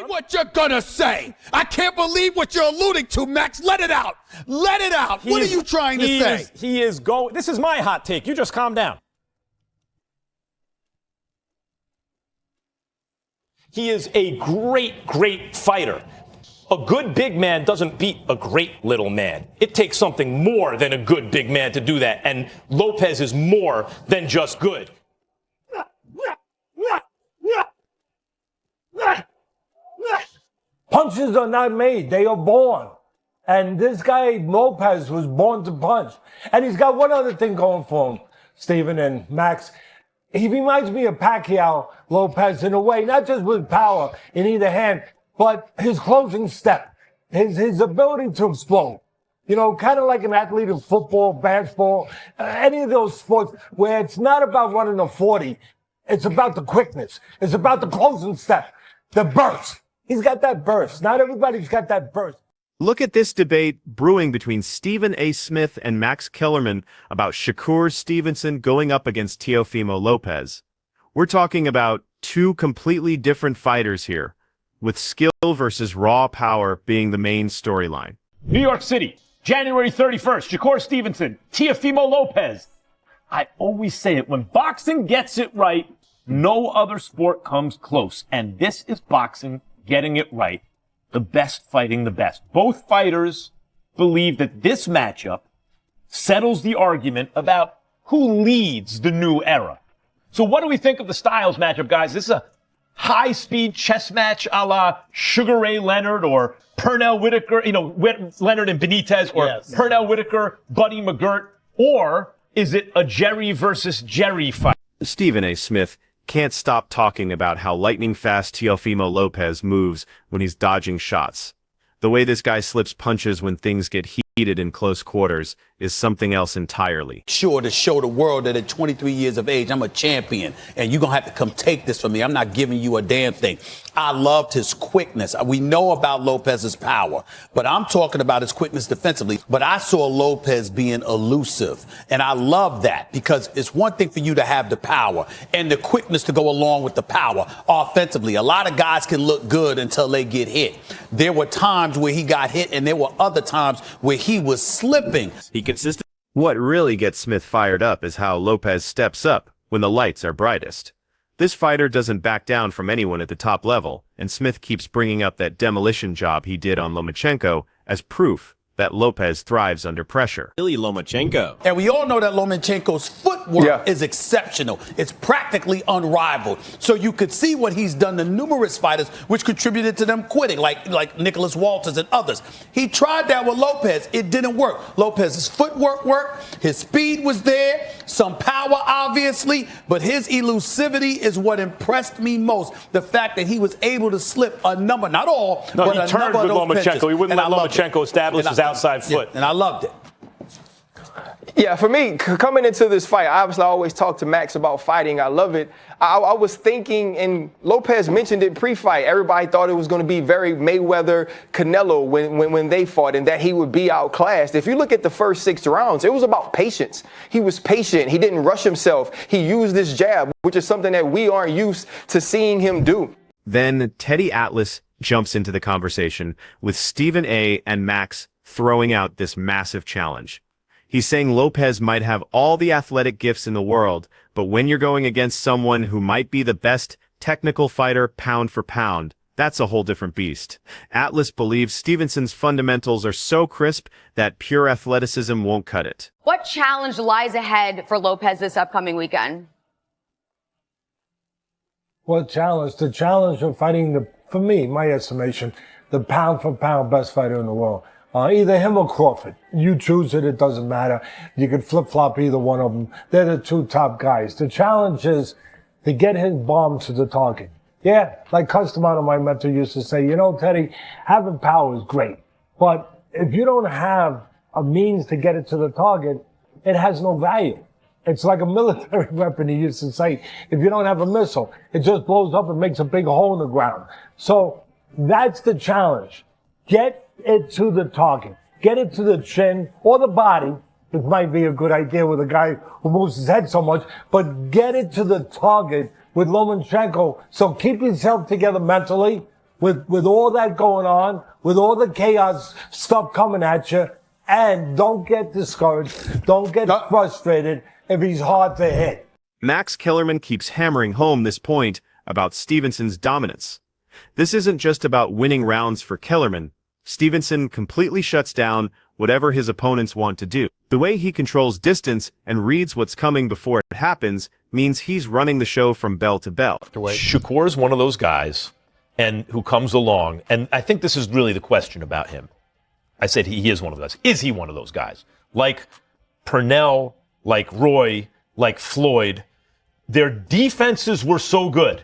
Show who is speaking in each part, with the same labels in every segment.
Speaker 1: what you're gonna say. I can't believe what you're alluding to, Max. Let it out. Let it out. What are you trying to say?
Speaker 2: This is my hot take. You just calm down. He is a great, great fighter. A good big man doesn't beat a great little man. It takes something more than a good big man to do that, and Lopez is more than just good.
Speaker 3: Punches are not made, they are born. And this guy, Lopez, was born to punch. And he's got one other thing going for him, Steven and Max. He reminds me of Pacquiao, Lopez, in a way, not just with power in either hand, but his closing step, his ability to explode. You know, kind of like an athlete in football, basketball, any of those sports where it's not about running a 40. It's about the quickness. It's about the closing step, the burst. He's got that burst. Not everybody's got that burst.
Speaker 4: Look at this debate brewing between Stephen A. Smith and Max Kellerman about Shakur Stevenson going up against Teofimo Lopez. We're talking about two completely different fighters here, with skill versus raw power being the main storyline.
Speaker 2: New York City, January 31st, Shakur Stevenson, Teofimo Lopez. I always say it, when boxing gets it right, no other sport comes close. And this is boxing getting it right. The best fighting the best. Both fighters believe that this matchup settles the argument about who leads the new era. So what do we think of the Styles matchup, guys? This is a high-speed chess match a la Sugar Ray Leonard or Pernell Whitaker, Leonard and Benitez, or yes. Pernell Whitaker, Buddy McGirt, or is it a Jerry versus Jerry fight?
Speaker 4: Stephen A. Smith can't stop talking about how lightning-fast Teofimo Lopez moves when he's dodging shots. The way this guy slips punches when things get heated in close quarters is something else entirely.
Speaker 1: Sure, to show the world that at 23 years of age, I'm a champion, and you're going to have to come take this from me. I'm not giving you a damn thing. I loved his quickness. We know about Lopez's power, but I'm talking about his quickness defensively. But I saw Lopez being elusive, and I love that because it's one thing for you to have the power and the quickness to go along with the power offensively. A lot of guys can look good until they get hit. There were times where he got hit, and there were other times where he was slipping.
Speaker 4: What really gets Smith fired up is how Lopez steps up when the lights are brightest. This fighter doesn't back down from anyone at the top level, and Smith keeps bringing up that demolition job he did on Lomachenko as proof that Lopez thrives under pressure.
Speaker 2: Billy Lomachenko.
Speaker 1: And we all know that Lomachenko's footwork is exceptional. It's practically unrivaled. So you could see what he's done to numerous fighters, which contributed to them quitting, like Nicholas Walters and others. He tried that with Lopez. It didn't work. Lopez's footwork worked. His speed was there. Some power, obviously. But his elusivity is what impressed me most. The fact that he was able to slip a number, not all,
Speaker 2: no,
Speaker 1: but
Speaker 2: he
Speaker 1: a
Speaker 2: turned
Speaker 1: number
Speaker 2: with
Speaker 1: of those
Speaker 2: Lomachenko.
Speaker 1: pitches.
Speaker 2: He wouldn't let Lomachenko establish his outside foot.
Speaker 1: And I loved it.
Speaker 5: Yeah, for me, coming into this fight, obviously I always talk to Max about fighting. I love it. I was thinking, and Lopez mentioned it pre-fight, everybody thought it was going to be very Mayweather, Canelo when they fought, and that he would be outclassed. If you look at the first 6 rounds, it was about patience. He was patient. He didn't rush himself. He used this jab, which is something that we aren't used to seeing him do.
Speaker 4: Then Teddy Atlas jumps into the conversation with Stephen A. and Max throwing out this massive challenge. He's saying Lopez might have all the athletic gifts in the world, but when you're going against someone who might be the best technical fighter pound for pound, that's a whole different beast. Atlas believes Stevenson's fundamentals are so crisp that pure athleticism won't cut it.
Speaker 6: What challenge lies ahead for Lopez this upcoming weekend?
Speaker 3: What challenge? The challenge of fighting for me, my estimation, the pound for pound best fighter in the world. Either him or Crawford. You choose it, it doesn't matter. You could flip-flop either one of them. They're the two top guys. The challenge is to get his bomb to the target. Yeah, like Customano, my mentor, used to say, Teddy, having power is great. But if you don't have a means to get it to the target, it has no value. It's like a military weapon, he used to say. If you don't have a missile, it just blows up and makes a big hole in the ground. So that's the challenge. Get it to the target. Get it to the chin or the body. It might be a good idea with a guy who moves his head so much, but get it to the target with Lomachenko. So keep yourself together mentally. with all that going on, with all the chaos stuff coming at you, and don't get discouraged, don't get frustrated if he's hard to hit.
Speaker 4: Max Kellerman keeps hammering home this point about Stevenson's dominance. This isn't just about winning rounds for Kellerman. Stevenson completely shuts down whatever his opponents want to do. The way he controls distance and reads what's coming before it happens means he's running the show from bell to bell.
Speaker 2: Shakur is one of those guys and who comes along, and I think this is really the question about him. I said he is one of those guys. Is he one of those guys? Like Purnell, like Roy, like Floyd, their defenses were so good,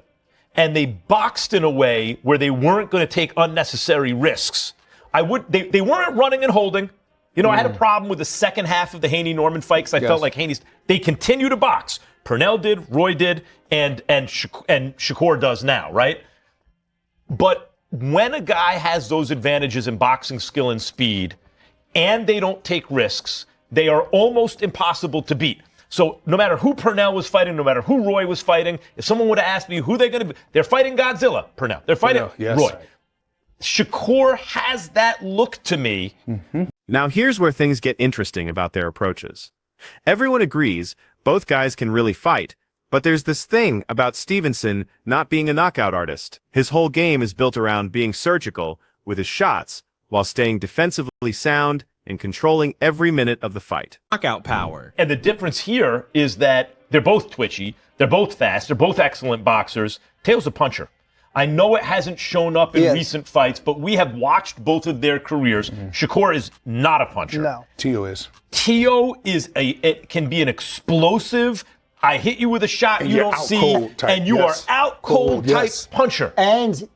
Speaker 2: and they boxed in a way where they weren't going to take unnecessary risks. They weren't running and holding. You know, I had a problem with the second half of the Haney-Norman fight because I felt like they continue to box. Purnell did, Roy did, and Shakur does now, right? But when a guy has those advantages in boxing skill and speed, and they don't take risks, they are almost impossible to beat. So no matter who Purnell was fighting, no matter who Roy was fighting, if someone would have asked me who they're going to be, they're fighting Godzilla, Purnell. They're fighting Roy. Shakur has that look to me.
Speaker 4: Now here's where things get interesting about their approaches. Everyone agrees both guys can really fight, but there's this thing about Stevenson not being a knockout artist. His whole game is built around being surgical with his shots, while staying defensively sound and controlling every minute of the fight.
Speaker 7: Knockout power.
Speaker 2: And the difference here is that they're both twitchy, they're both fast, they're both excellent boxers. Teo's a puncher. I know it hasn't shown up in recent fights, but we have watched both of their careers. Shakur is not a puncher.
Speaker 8: No.
Speaker 2: Teo is it can be an explosive, I hit you with a shot
Speaker 8: and
Speaker 2: you don't see,
Speaker 8: type.
Speaker 2: And you are out cold type puncher.
Speaker 8: And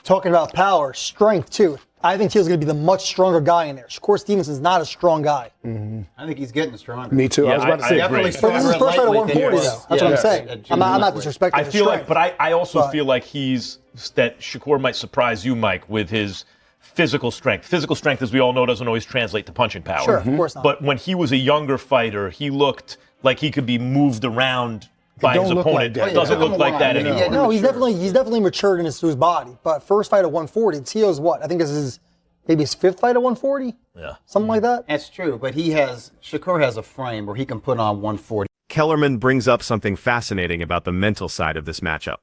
Speaker 8: talking about power, strength too. I think Teo's going to be the much stronger guy in there. Shakur Stevenson's not a strong guy.
Speaker 9: I think he's getting stronger.
Speaker 8: Me too. I was about to say.
Speaker 9: Definitely
Speaker 8: But this is his first fight at 140, though. That's what I'm saying. I'm not disrespecting
Speaker 2: I
Speaker 8: his
Speaker 2: feel
Speaker 8: strength.
Speaker 2: like, but I also feel like that Shakur might surprise you, Mike, with his physical strength. Physical strength, as we all know, doesn't always translate to punching power.
Speaker 8: Sure, of course not.
Speaker 2: But when he was a younger fighter, he looked like he could be moved around by his opponent. It doesn't look like that anymore.
Speaker 8: No, he's definitely matured in his body. But first fight at 140, Teo's what? I think this is maybe his fifth fight at 140?
Speaker 2: Yeah.
Speaker 8: Something like that?
Speaker 9: That's true, but Shakur has a frame where he can put on 140.
Speaker 4: Kellerman brings up something fascinating about the mental side of this matchup.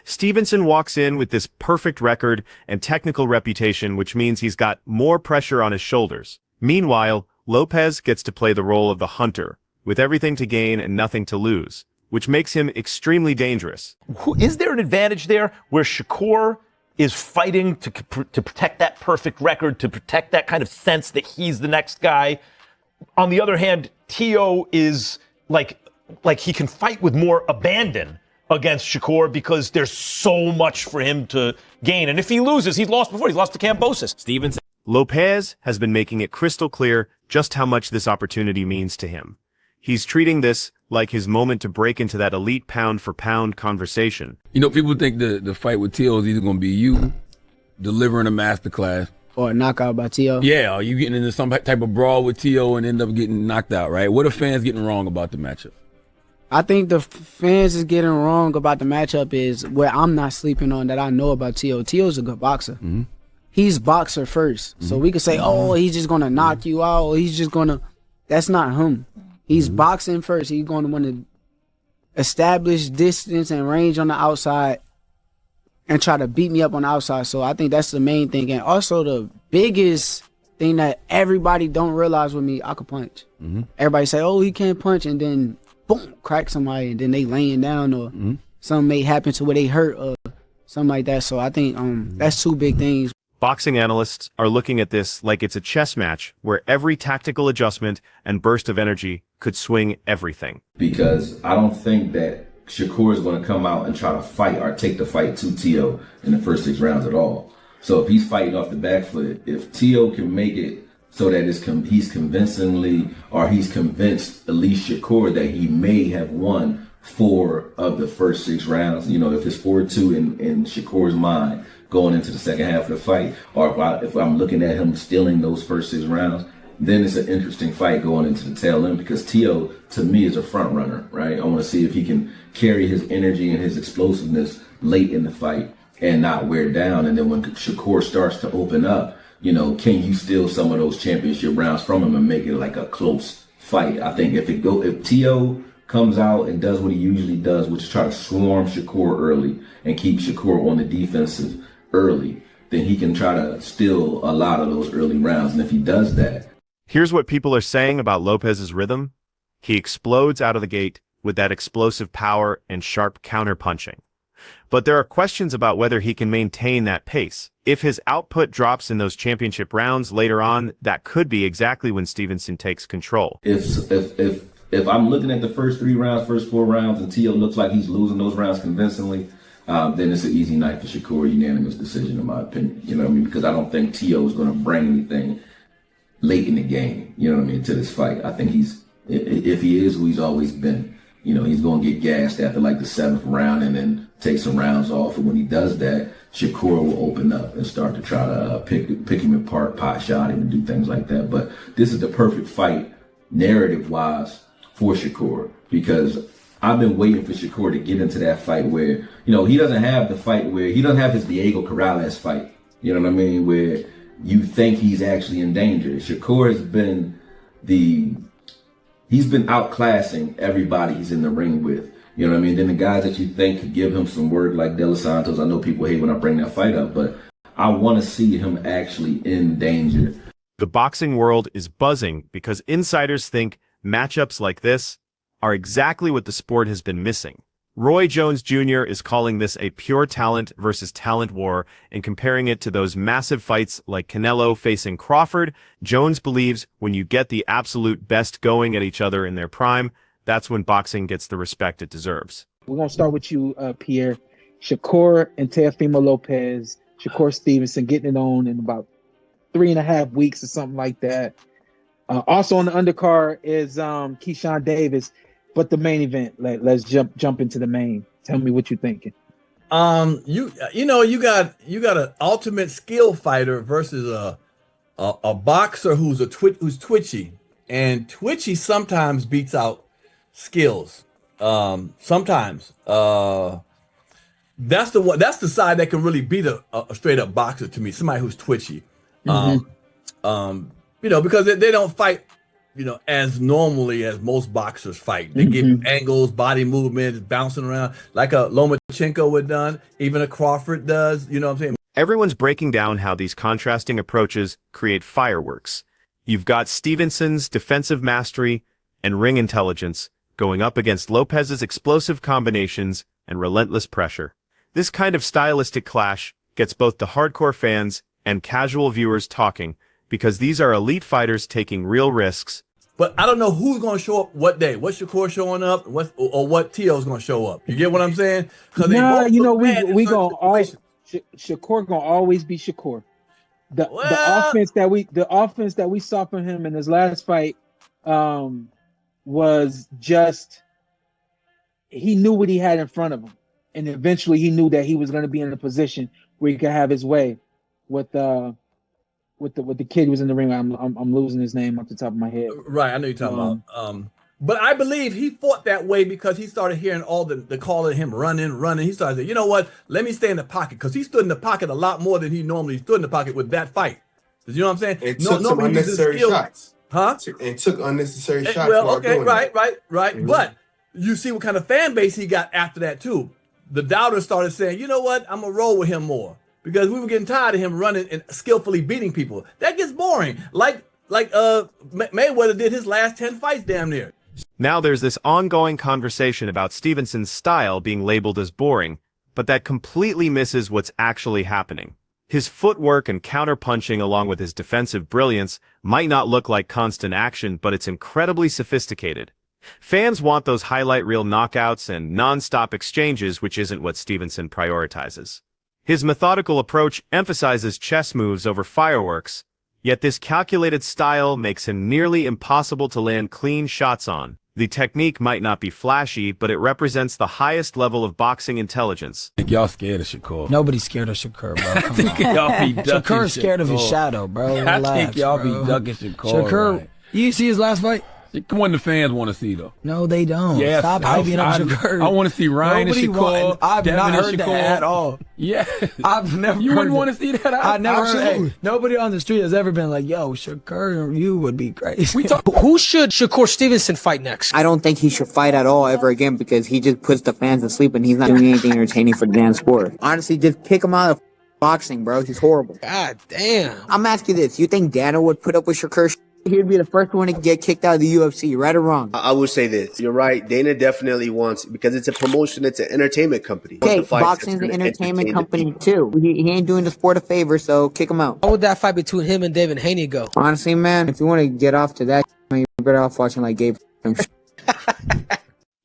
Speaker 4: Stevenson walks in with this perfect record and technical reputation, which means he's got more pressure on his shoulders. Meanwhile, Lopez gets to play the role of the hunter, with everything to gain and nothing to lose, which makes him extremely dangerous.
Speaker 2: Is there an advantage there where Shakur is fighting to protect that perfect record, to protect that kind of sense that he's the next guy? On the other hand, Teo is like he can fight with more abandon against Shakur because there's so much for him to gain. And if he loses, he's lost before. He's lost to Kambosos.
Speaker 7: Stevenson.
Speaker 4: Lopez has been making it crystal clear just how much this opportunity means to him. He's treating this like his moment to break into that elite pound-for-pound conversation.
Speaker 10: You know, people think the fight with Teo is either going to be you delivering a masterclass.
Speaker 11: Or a knockout by Teo.
Speaker 10: Yeah, or you getting into some type of brawl with Teo and end up getting knocked out, right? What are fans getting wrong about the matchup?
Speaker 11: I think the fans is getting wrong about the matchup is where I'm not sleeping on that I know about Teo. Teo's a good boxer.
Speaker 10: Mm-hmm.
Speaker 11: He's boxer first. So we could say, oh, he's just going to knock you out. Or he's just going to... That's not him. He's boxing first. He's going to want to establish distance and range on the outside and try to beat me up on the outside. So I think that's the main thing. And also the biggest thing that everybody don't realize with me, I could punch. Everybody say, oh, he can't punch, and then boom, crack somebody, and then they laying down, or something may happen to where they hurt or something like that. So I think that's two big things.
Speaker 4: Boxing analysts are looking at this like it's a chess match where every tactical adjustment and burst of energy could swing everything.
Speaker 12: Because I don't think that Shakur is going to come out and try to fight or take the fight to Teo in the first 6 rounds at all. So if he's fighting off the back foot, if Teo can make it so that he's convincingly, or he's convinced at least Shakur that he may have won 4 of the first 6 rounds, you know, if it's 4-2 in Shakur's mind going into the second half of the fight, or if I'm looking at him stealing those first 6 rounds, then it's an interesting fight going into the tail end, because Teo, to me, is a front runner, right? I want to see if he can carry his energy and his explosiveness late in the fight and not wear down. And then when Shakur starts to open up, you know, can you steal some of those championship rounds from him and make it like a close fight? I think if Teo comes out and does what he usually does, which is try to swarm Shakur early and keep Shakur on the defensive early, then he can try to steal a lot of those early rounds. And if he does that.
Speaker 4: Here's what people are saying about Lopez's rhythm. He explodes out of the gate with that explosive power and sharp counterpunching. But there are questions about whether he can maintain that pace. If his output drops in those championship rounds later on, that could be exactly when Stevenson takes control.
Speaker 12: If I'm looking at the first 3 rounds, first 4 rounds, and Teo looks like he's losing those rounds convincingly, then it's an easy night for Shakur, unanimous decision in my opinion. You know what I mean? Because I don't think Teo is going to bring anything late in the game, you know what I mean, to this fight. I think if he is who he's always been, you know, he's going to get gassed after like the 7th round and then take some rounds off. And when he does that, Shakur will open up and start to try to pick him apart, pot shot him, and do things like that. But this is the perfect fight, narrative-wise, for Shakur, because I've been waiting for Shakur to get into that fight where, you know, he doesn't have the fight where he doesn't have his Diego Corrales fight. You know what I mean? Where you think he's actually in danger. Shakur has been he's been outclassing everybody he's in the ring with. You know what I mean? Then the guys that you think could give him some work, like De Los Santos, I know people hate when I bring that fight up, but I want to see him actually in danger.
Speaker 4: The boxing world is buzzing because insiders think matchups like this are exactly what the sport has been missing. Roy Jones Jr. is calling this a pure talent versus talent war and comparing it to those massive fights like Canelo facing Crawford. Jones believes when you get the absolute best going at each other in their prime, that's when boxing gets the respect it deserves.
Speaker 11: We're going to start with you, Pierre. Shakur and Teofimo Lopez, Shakur Stevenson getting it on in about 3.5 weeks or something like that. Also on the undercard is Keyshawn Davis. But the main event, let's jump into the main. Tell me what you're thinking.
Speaker 7: You got an ultimate skill fighter versus a boxer who's twitchy, and twitchy sometimes beats out skills. Sometimes that's the side that can really beat a straight up boxer to me. Somebody who's twitchy. Because they don't fight, as normally as most boxers fight. They give angles, body movements, bouncing around like a Lomachenko would done, even a Crawford does. You know what I'm saying?
Speaker 4: Everyone's breaking down how these contrasting approaches create fireworks. You've got Stevenson's defensive mastery and ring intelligence going up against Lopez's explosive combinations and relentless pressure. This kind of stylistic clash gets both the hardcore fans and casual viewers talking because these are elite fighters taking real risks.
Speaker 7: But I don't know who's going to show up what day. What Shakur showing up, what Teo's going to show up. You get what I'm saying?
Speaker 11: Nah, we gonna always Shakur gonna always be Shakur. The offense that we saw from him in his last fight was just, he knew what he had in front of him, and eventually he knew that he was going to be in a position where he could have his way with the kid who was in the ring. I'm losing his name off the top of my head.
Speaker 7: Right, I know you're talking about. But I believe he fought that way because he started hearing all the call of him running. He started saying, you know what? Let me stay in the pocket, because he stood in the pocket a lot more than he normally stood in the pocket with that fight. You know what I'm saying?
Speaker 13: It took some unnecessary shots.
Speaker 7: Huh?
Speaker 13: It took unnecessary shots.
Speaker 7: Well, okay, right. Mm-hmm. But you see what kind of fan base he got after that too. The doubters started saying, you know what? I'm gonna roll with him more, because we were getting tired of him running and skillfully beating people. That gets boring. Like Mayweather did his last 10 fights damn near.
Speaker 4: Now there's this ongoing conversation about Stevenson's style being labeled as boring, but that completely misses what's actually happening. His footwork and counterpunching, along with his defensive brilliance, might not look like constant action, but it's incredibly sophisticated. Fans want those highlight reel knockouts and non-stop exchanges, which isn't what Stevenson prioritizes. His methodical approach emphasizes chess moves over fireworks, yet this calculated style makes him nearly impossible to land clean shots on. The technique might not be flashy, but it represents the highest level of boxing intelligence.
Speaker 10: I think y'all scared of Shakur.
Speaker 11: Nobody's scared of Shakur, bro.
Speaker 10: I think y'all be ducking
Speaker 11: Shakur's scared of his shadow, bro.
Speaker 10: I think y'all be ducking Shakur.
Speaker 11: Shakur,
Speaker 10: right?
Speaker 11: you see his last fight?
Speaker 10: Come on, the fans want to see, though.
Speaker 14: No, they don't.
Speaker 10: Yes,
Speaker 14: Stop hyping up Shakur.
Speaker 10: I want to see Ryan and Shakur.
Speaker 14: I've
Speaker 10: Devin
Speaker 14: not
Speaker 10: and
Speaker 14: heard
Speaker 10: Shakur.
Speaker 14: that at all.
Speaker 10: Yeah.
Speaker 14: I've never
Speaker 10: You
Speaker 14: heard
Speaker 10: wouldn't
Speaker 14: that.
Speaker 10: want to see that?
Speaker 14: I never heard
Speaker 10: Absolutely.
Speaker 14: that. Nobody on the street has ever been like, yo, Shakur, you would be crazy.
Speaker 15: Who should Shakur Stevenson fight next?
Speaker 16: I don't think he should fight at all ever again because he just puts the fans to sleep and he's not doing anything entertaining for the damn sport. Honestly, just kick him out of boxing, bro. He's horrible.
Speaker 15: God damn.
Speaker 16: I'm asking you this. You think Dana would put up with Shakur? He'd be the first one to get kicked out of the UFC, right or wrong?
Speaker 17: I will say this. You're right. Dana definitely wants, because it's a promotion, it's an entertainment company.
Speaker 16: Okay, boxing's an entertainment company too. He ain't doing the sport a favor, so kick him out.
Speaker 15: How would that fight between him and David Haney go?
Speaker 16: Honestly, man, if you want to get off to that, man, you're better off watching like Gabe.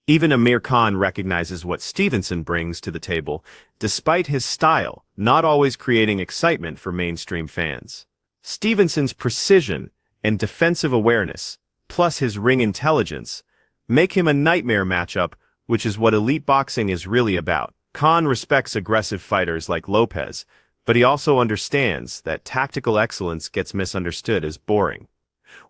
Speaker 4: Even Amir Khan recognizes what Stevenson brings to the table, despite his style not always creating excitement for mainstream fans. Stevenson's precision and defensive awareness, plus his ring intelligence, make him a nightmare matchup, which is what elite boxing is really about. Khan respects aggressive fighters like Lopez, but he also understands that tactical excellence gets misunderstood as boring.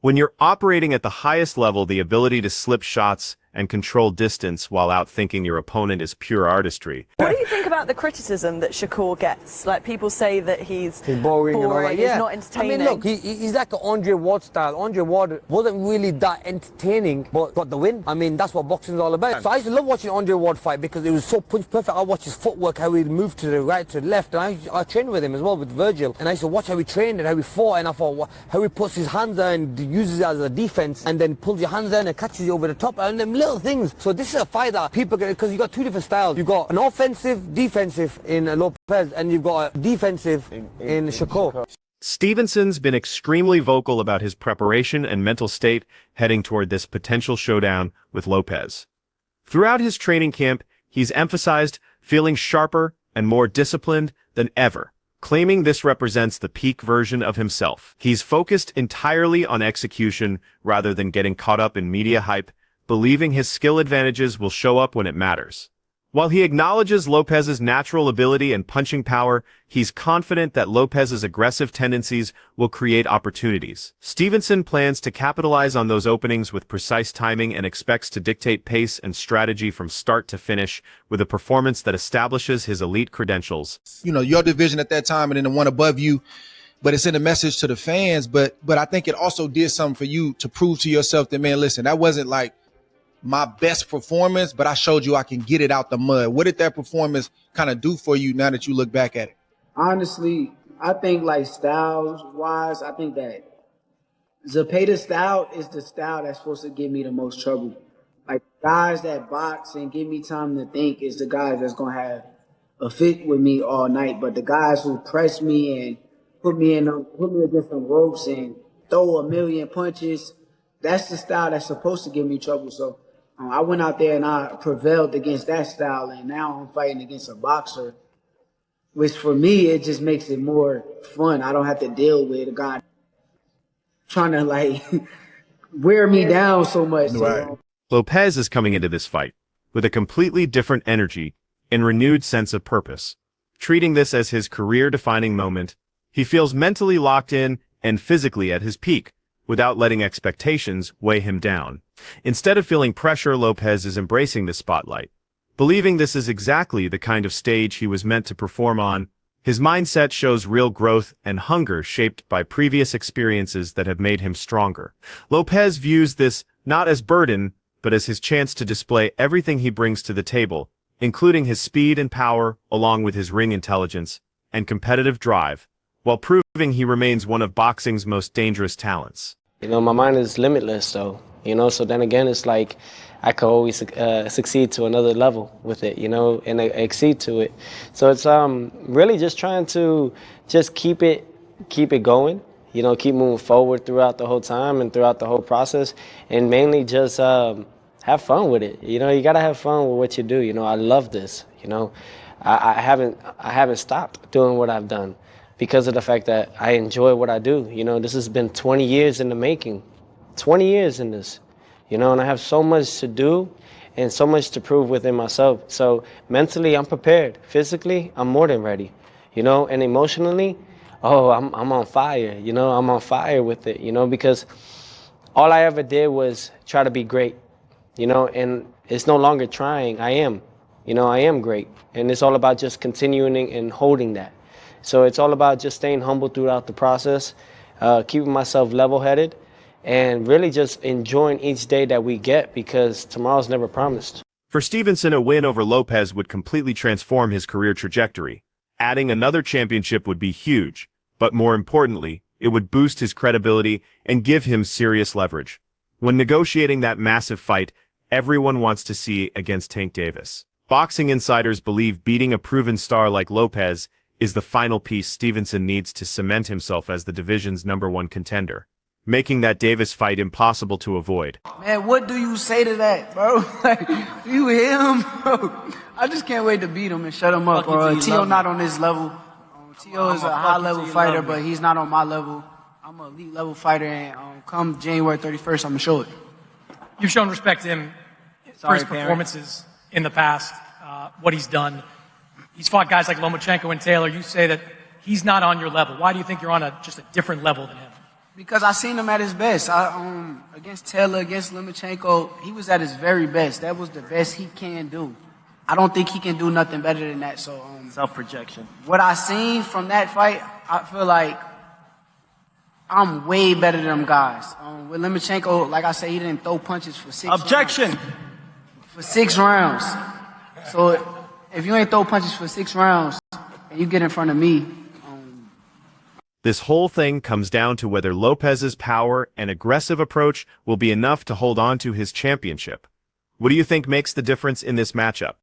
Speaker 4: When you're operating at the highest level, the ability to slip shots and control distance while outthinking your opponent is pure artistry.
Speaker 18: What do you think about the criticism that Shakur gets? Like, people say that he's
Speaker 19: boring and all that.
Speaker 18: he's not entertaining.
Speaker 19: I mean, look, he's like an Andre Ward style. Andre Ward wasn't really that entertaining, but got the win. I mean, that's what boxing is all about. So I used to love watching Andre Ward fight because it was so punch perfect. I watched his footwork, how he moved to the right, to the left, and I trained with him as well, with Virgil. And I used to watch how he trained and how he fought, and I thought how he puts his hands there and uses it as a defense, and then pulls your hands down and catches you over the top, and them little things. So this is a fight that people get, because you got two different styles. You got an offensive, defensive in Lopez, and you've got a defensive in Shakur.
Speaker 4: Stevenson's been extremely vocal about his preparation and mental state heading toward this potential showdown with Lopez. Throughout his training camp, he's emphasized feeling sharper and more disciplined than ever, claiming this represents the peak version of himself. He's focused entirely on execution rather than getting caught up in media hype, believing his skill advantages will show up when it matters. While he acknowledges Lopez's natural ability and punching power, he's confident that Lopez's aggressive tendencies will create opportunities. Stevenson plans to capitalize on those openings with precise timing and expects to dictate pace and strategy from start to finish with a performance that establishes his elite credentials.
Speaker 20: You know, your division at that time and then the one above you, but it's in a message to the fans. But I think it also did something for you to prove to yourself that, man, listen, that wasn't like my best performance, but I showed you I can get it out the mud. What did that performance kind of do for you now that you look back at it?
Speaker 11: Honestly, I think like styles-wise, I think that Zepeda's style is the style that's supposed to give me the most trouble. Like, guys that box and give me time to think is the guys that's going to have a fit with me all night. But the guys who press me and put me against some ropes and throw a million punches, that's the style that's supposed to give me trouble. So I went out there and I prevailed against that style, and now I'm fighting against a boxer, which for me, it just makes it more fun. I don't have to deal with a guy trying to like wear me down so much.
Speaker 4: Right. Lopez is coming into this fight with a completely different energy and renewed sense of purpose. Treating this as his career-defining moment, he feels mentally locked in and physically at his peak, without letting expectations weigh him down. Instead of feeling pressure, Lopez is embracing the spotlight. Believing this is exactly the kind of stage he was meant to perform on, his mindset shows real growth and hunger shaped by previous experiences that have made him stronger. Lopez views this not as burden, but as his chance to display everything he brings to the table, including his speed and power, along with his ring intelligence and competitive drive, while proving he remains one of boxing's most dangerous talents.
Speaker 21: You know, my mind is limitless, though, you know, so then again, it's like I could always succeed to another level with it, you know, and exceed to it. So it's really just trying to just keep it going, you know, keep moving forward throughout the whole time and throughout the whole process, and mainly just have fun with it. You know, you got to have fun with what you do. You know, I love this, you know. I haven't stopped doing what I've done, because of the fact that I enjoy what I do. You know, this has been 20 years in the making, 20 years in this, you know, and I have so much to do and so much to prove within myself. So mentally, I'm prepared. Physically, I'm more than ready, you know, and emotionally, I'm on fire, you know, I'm on fire with it, you know, because all I ever did was try to be great, you know, and it's no longer trying. I am, you know, I am great. And it's all about just continuing and holding that. So it's all about just staying humble throughout the process, keeping myself level-headed, and really just enjoying each day that we get because tomorrow's never promised.
Speaker 4: For Stevenson, a win over Lopez would completely transform his career trajectory. Adding another championship would be huge, but more importantly, it would boost his credibility and give him serious leverage. When negotiating that massive fight, everyone wants to see against Tank Davis. Boxing insiders believe beating a proven star like Lopez is the final piece Stevenson needs to cement himself as the division's #1 contender, making that Davis fight impossible to avoid.
Speaker 11: Man, what do you say to that, bro? Like, you him, bro. I just can't wait to beat him and shut him up, bro. Tio not on this level. Tio is a high-level fighter, but he's not on my level. I'm an elite-level fighter, and come January 31st, I'm going to show it.
Speaker 1: You've shown respect to him for his performances in the past, what he's done. He's fought guys like Lomachenko and Taylor. You say that he's not on your level. Why do you think you're on just a different level than him?
Speaker 11: Because I seen him at his best. Against Taylor, against Lomachenko, he was at his very best. That was the best he can do. I don't think he can do nothing better than that. So
Speaker 22: self-projection.
Speaker 11: What I seen from that fight, I feel like I'm way better than them guys. With Lomachenko, like I said, he didn't throw punches for 6
Speaker 22: Objection.
Speaker 11: rounds. For 6 rounds. So if you ain't throw punches for 6 rounds and you get in front of me.
Speaker 4: This whole thing comes down to whether Lopez's power and aggressive approach will be enough to hold on to his championship. What do you think makes the difference in this matchup?